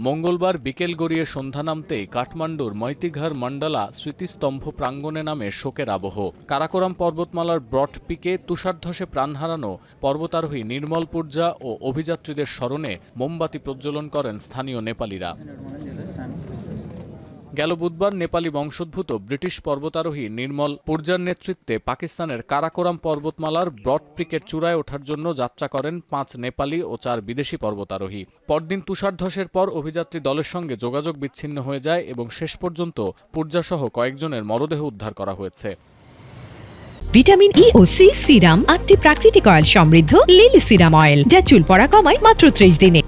মঙ্গলবার বিকেল গড়িয়ে সন্ধ্যা নামতেই কাঠমান্ডুর মৈতিঘর মন্ডলা স্মৃতিস্তম্ভ প্রাঙ্গণে নামে শোকের আবহ। কারাকোরাম পর্বতমালার ব্রড পিকে তুষারধসে প্রাণ হারানো পর্বতারোহী নির্মল পূর্জা ও অভিযাত্রীদের স্মরণে মোমবাতি প্রজ্বলন করেন স্থানীয় নেপালিরা। গেল বুধবার নেপালি বংশোদ্ভূত ব্রিটিশ পর্বতারোহী নির্মল পূর্জার নেতৃত্বে পাকিস্তানের কারাকোরাম পর্বতমালার ব্রড পিকের চূড়ায় ওঠার জন্য যাত্রা করেন ৫ নেপালি ও ৪ বিদেশি পর্বতারোহী। পরদিন তুষারধসের পর অভিযাত্রী দলের সঙ্গে যোগাযোগ বিচ্ছিন্ন হয়ে যায় এবং শেষ পর্যন্ত পূর্জাসহ কয়েকজনের মরদেহ উদ্ধার করা হয়েছে। ভিটামিন ই ও সি সিরাম ৮টি প্রাকৃতিক অয়েল সমৃদ্ধ লিলি সিরাম অয়েল, যা চুল পড়া কমায় মাত্র ৩০ দিনে।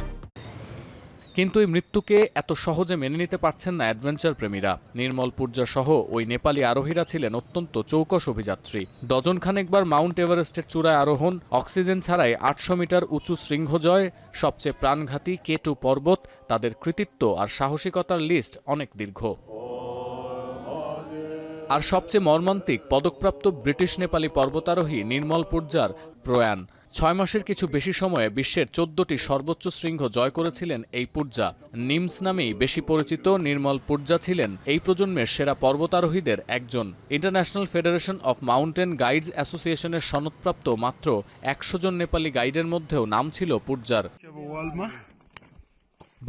কিন্তু এই মৃত্যুকে এত সহজে মেনে নিতে পারছেন না অ্যাডভেঞ্চার প্রেমীরা। নির্মল পূর্জা সহ ওই নেপালি আরোহীরা ছিলেন অত্যন্ত চৌকস অভিযাত্রী। ডজনখানেকবার মাউন্ট এভারেস্টের চূড়ায় আরোহণ, অক্সিজেন ছাড়াই ৮০০ মিটার উঁচু শৃঙ্গ জয়, সবচেয়ে প্রাণঘাতী K2 পর্বত, তাদের কৃতিত্ব আর সাহসিকতার লিস্ট অনেক দীর্ঘ। আর সবচেয়ে মর্মান্তিক, পদকপ্রাপ্ত ব্রিটিশ নেপালি পর্বতারোহী নির্মল পূর্জার প্রয়াণ। ৬ মাসের কিছু বেশি সময়ে বিশ্বের ১৪টি সর্বোচ্চ শৃঙ্গ জয় করেছিলেন এই পূর্জা। নিমস নামেই বেশি পরিচিত নির্মল পূর্জা ছিলেন এই প্রজন্মের সেরা পর্বতারোহীদের একজন। International federation of mountain guides অ্যাসোসিয়েশনের সনদপ্রাপ্ত মাত্র ১০০ জন নেপালি গাইডের মধ্যেও নাম ছিল পূর্জার।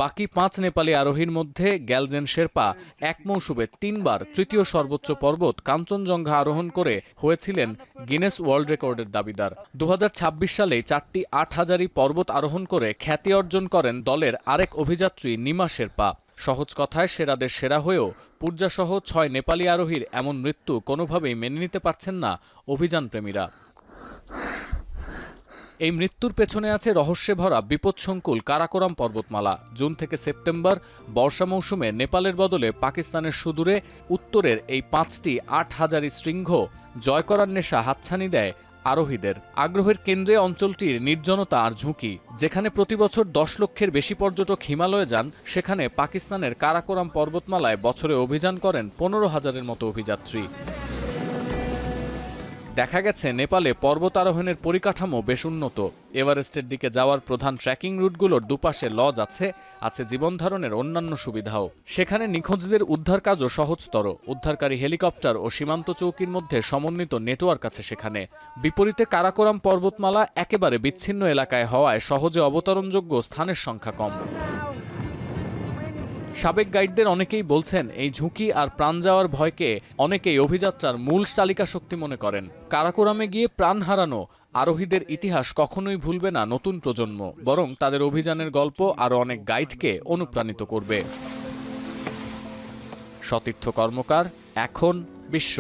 বাকি ৫ নেপালি আরোহীর মধ্যে গ্যালজেন শেরপা এক মৌসুমে ৩ বার তৃতীয় সর্বোচ্চ পর্বত কাঞ্চনজঙ্ঘা আরোহণ করে হয়েছিলেন গিনেস ওয়ার্ল্ড রেকর্ডের দাবিদার। ২০২৬ সালে ৪টি ৮,০০০ পর্বত আরোহণ করে খ্যাতি অর্জন করেন দলের আরেক অভিযাত্রী নিমা শেরপা। সহজ কথায় সেরাদের সেরা হয়েও পূর্জাসহ ৬ নেপালি আরোহীর এমন মৃত্যু কোনোভাবেই মেনে নিতে পারছেন না অভিযান প্রেমীরা। এই মৃত্যুর পেছনে আছে রহস্যে ভরা বিপদসংকুল কারাকোরাম পর্বতমালা। জুন থেকে সেপ্টেম্বর বর্ষা মৌসুমে নেপালের বদলে পাকিস্তানের সুদূরে উত্তরের এই ৫টি ৮,০০০ শৃঙ্গ জয় করার নেশা হাতছানি দেয় আরোহীদের। আগ্রহের কেন্দ্রে অঞ্চলটির নির্জনতা আর ঝুঁকি। যেখানে প্রতিবছর ১০ লক্ষের বেশি পর্যটক হিমালয়ে যান, সেখানে পাকিস্তানের কারাকোরাম পর্বতমালায় বছরে অভিযান করেন ১৫,০০০-এর মতো অভিযাত্রী। দেখা গেছে নেপালে পর্বত আরোহণের পরিকাঠামো বেশ উন্নত। এভারেস্টের দিকে যাওয়ার প্রধান ট্রেকিং রুটগুলোর দুপাশে লজ আছে জীবনধারণের অন্যান্য সুবিধাও। সেখানে নিখোঁজদের উদ্ধার কাজও সহজতর। উদ্ধারকারী হেলিকপ্টার ও সীমান্ত চৌকির মধ্যে সমন্বিত নেটওয়ার্ক আছে সেখানে। বিপরীতে কারাকোরাম পর্বতমালা একেবারে বিচ্ছিন্ন এলাকায় হওয়ায় সহজে অবতরণযোগ্য স্থানের সংখ্যা কম। সাবেক গাইডদের অনেকেই বলছেন, এই ঝুঁকি আর প্রাণ যাওয়ার ভয়কে অনেকেই অভিযাত্রার মূল চালিকা শক্তি মনে করেন। কারাকোরামে গিয়ে প্রাণ হারানো আরোহীদের ইতিহাস কখনোই ভুলবে না নতুন প্রজন্ম, বরং তাদের অভিযানের গল্প আরও অনেক গাইডকে অনুপ্রাণিত করবে। সতীর্থ কর্মকার, এখন বিশ্ব।